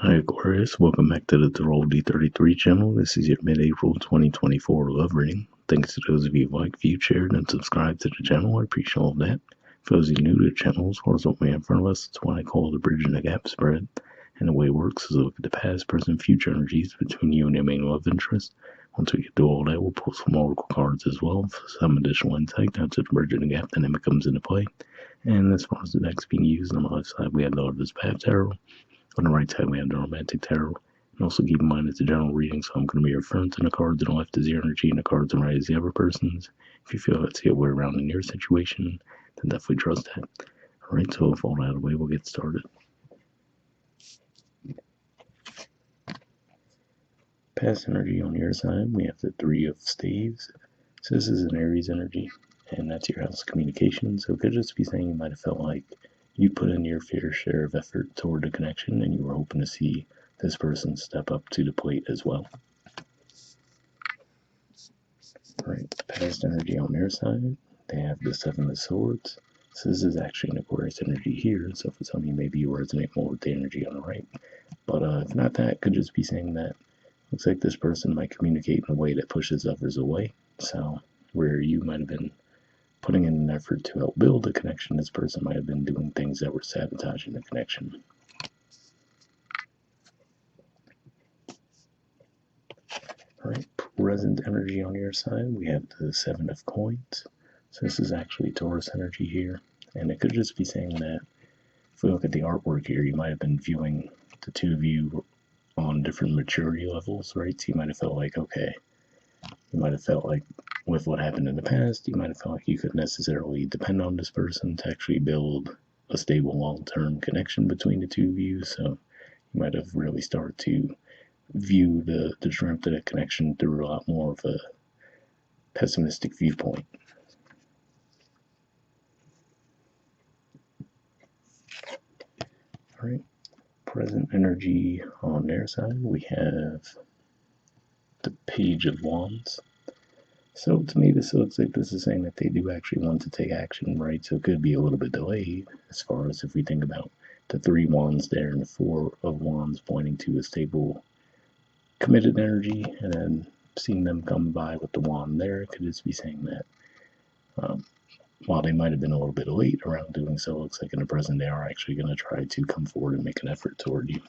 Hi Aquarius, welcome back to the D33 channel. This is your mid-April 2024 love reading. Thanks to those of you who like, viewed, shared, and subscribed to the channel. I appreciate all of that. For those of you new to the channel, as far as what we have in front of us, it's what I call the bridge and the gap spread. And the way it works is look at the past, present, future energies between you and your main love interest. Once we get through all that, we'll pull some oracle cards as well for some additional insight down to the bridge and the gap dynamic comes into play. And as far as the decks being used, on the left side we have the Lover's Path Tarot. On the right side, we have the Romantic Tarot. And also keep in mind it's a general reading, so I'm going to be referring to the cards on the left as your energy and the cards on the right as the other person's. If you feel that's the other way around in your situation, then definitely trust that. Alright, so with all that out of the way, we'll get started. Past energy on your side, we have the Three of Staves. So this is an Aries energy, and that's your house communication. So it could just be saying you might have felt like you put in your fair share of effort toward the connection and you were hoping to see this person step up to the plate as well. Right, past energy on their side, they have the Seven of Swords. So this is actually an Aquarius energy here, so for some of you maybe you resonate more with the energy on the right. But if not that, it could just be saying that looks like this person might communicate in a way that pushes others away. So where you might have been putting in an effort to help build a connection, this person might have been doing things that were sabotaging the connection. Alright, present energy on your side, we have the Seven of Coins. So this is actually Taurus energy here, and it could just be saying that if we look at the artwork here, you might have been viewing the two of you on different maturity levels, right? So you might have felt like, okay, you might have felt like with what happened in the past, you might have felt like you couldn't necessarily depend on this person to actually build a stable long-term connection between the two of you. So you might have really started to view the strength of that connection through a lot more of a pessimistic viewpoint. All right, present energy on their side, we have the Page of Wands. So to me, this looks like this is saying that they do actually want to take action, right? So it could be a little bit delayed as far as if we think about the Three Wands there and the Four of Wands pointing to a stable, committed energy, and then seeing them come by with the wand there, it could just be saying that while they might have been a little bit late around doing so, it looks like in the present they are actually going to try to come forward and make an effort toward you.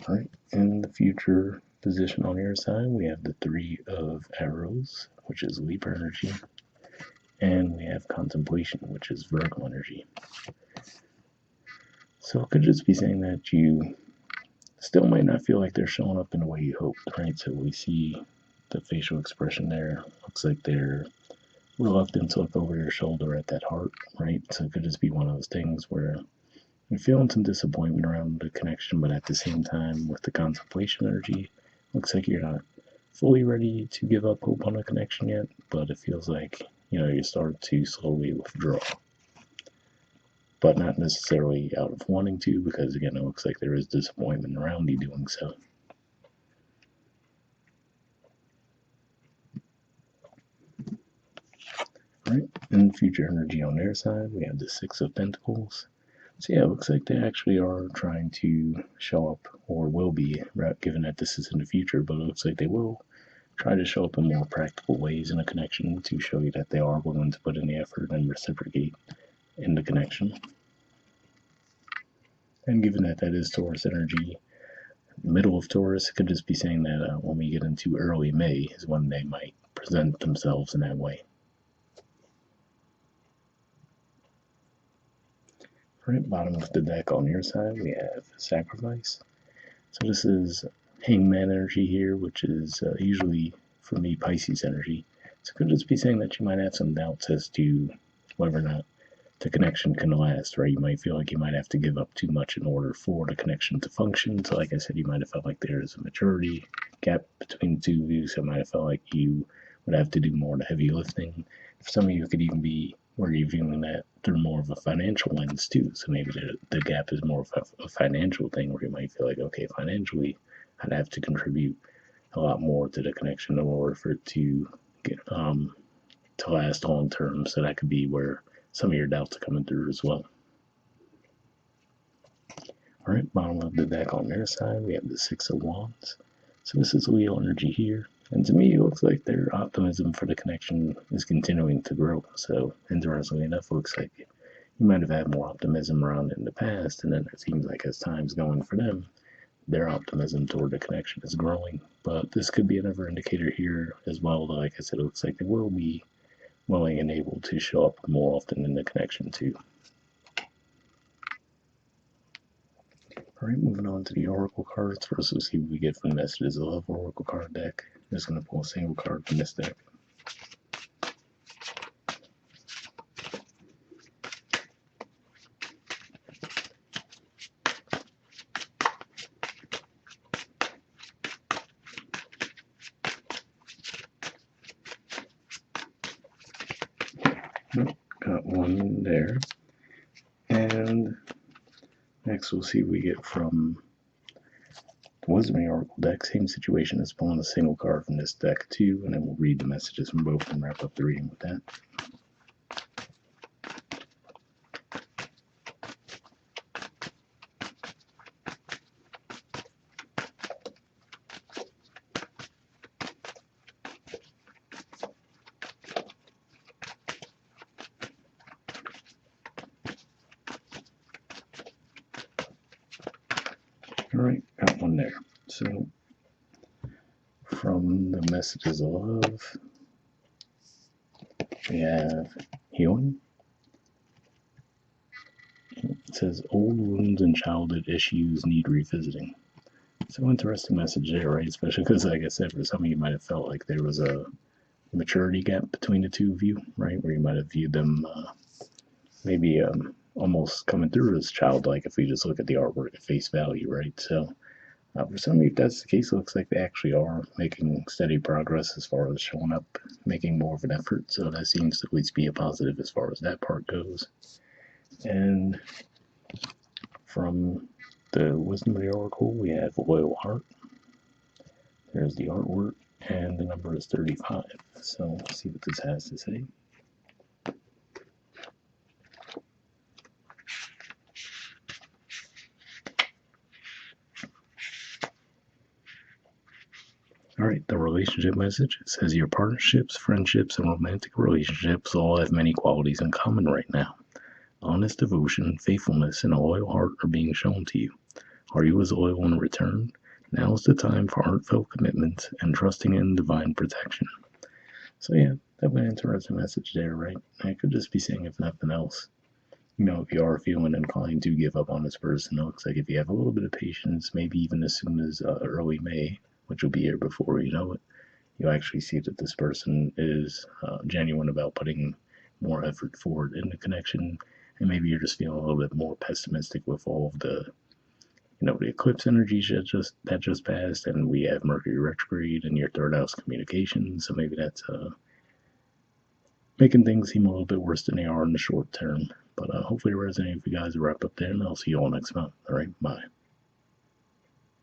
All right, in the future position on your side, we have the Three of Arrows, which is Libra energy, and we have Contemplation, which is Virgo energy. So it could just be saying that you still might not feel like they're showing up in the way you hoped, right? So we see the facial expression there. Looks like they're reluctant to look over your shoulder at that heart, right? So it could just be one of those things where you're feeling some disappointment around the connection, but at the same time, with the contemplation energy, looks like you're not fully ready to give up hope on a connection yet, but it feels like, you start to slowly withdraw. But not necessarily out of wanting to, because again, it looks like there is disappointment around you doing so. Alright, and future energy on their side, we have the Six of Pentacles. So yeah, it looks like they actually are trying to show up, or will be, given that this is in the future, but it looks like they will try to show up in more practical ways in a connection to show you that they are willing to put in the effort and reciprocate in the connection. And given that that is Taurus energy, middle of Taurus, it could just be saying that when we get into early May is when they might present themselves in that way. Right, bottom of the deck on your side, we have Sacrifice. So this is Hangman energy here, which is usually, for me, Pisces energy. So it could just be saying that you might have some doubts as to whether or not the connection can last, right? You might feel like you might have to give up too much in order for the connection to function. So like I said, you might have felt like there is a maturity gap between the two of you. So it might have felt like you would have to do more of the heavy lifting. For some of you, it could even be where you're viewing that through more of a financial lens too. So maybe the gap is more of a financial thing where you might feel like, okay, financially, I'd have to contribute a lot more to the connection in order for it to to last long term. So that could be where some of your doubts are coming through as well. All right, bottom of the deck on their side, we have the Six of Wands. So this is Leo energy here. And to me, it looks like their optimism for the connection is continuing to grow. So interestingly enough, it looks like you might have had more optimism around it in the past. And then it seems like as time's going for them, their optimism toward the connection is growing. But this could be another indicator here as well. Like I said, it looks like they will be willing and able to show up more often in the connection too. All right, moving on to the Oracle cards. First, we'll see what we get from the Messages of Love Oracle card deck. I'm just going to pull a single card from this deck. Got one there. And next, we'll see what we get from the Wisdom of the Oracle deck. Same situation as pulling a single card from this deck too, and then we'll read the messages from both and wrap up the reading with that. Alright, got one there. So, from the Messages of Love, we have Healing. It says, old wounds and childhood issues need revisiting. So, interesting message there, right? Especially because, like I said, for some of you might have felt like there was a maturity gap between the two of you, right? Where you might have viewed them maybe almost coming through as childlike if we just look at the artwork at face value, right? So for some of you, if that's the case, it looks like they actually are making steady progress as far as showing up, making more of an effort. So that seems to at least be a positive as far as that part goes. And from the Wisdom of the Oracle, we have Loyal Heart. There's the artwork, and the number is 35. So let's see what this has to say. All right, the relationship message. It says your partnerships, friendships, and romantic relationships all have many qualities in common right now. Honest devotion, faithfulness, and a loyal heart are being shown to you. Are you as loyal in return? Now is the time for heartfelt commitment and trusting in divine protection. So yeah, definitely an interesting message there, right? I could just be saying, if nothing else, if you are feeling inclined to give up on this person, it looks like if you have a little bit of patience, maybe even as soon as early May, which will be here before you know it, you'll actually see that this person is genuine about putting more effort forward in the connection, and maybe you're just feeling a little bit more pessimistic with all of the, the eclipse energies that just passed, and we have Mercury retrograde in your third house communication, so maybe that's making things seem a little bit worse than they are in the short term. But hopefully it resonates with you guys. Wrap up there, and I'll see you all next month. All right, bye.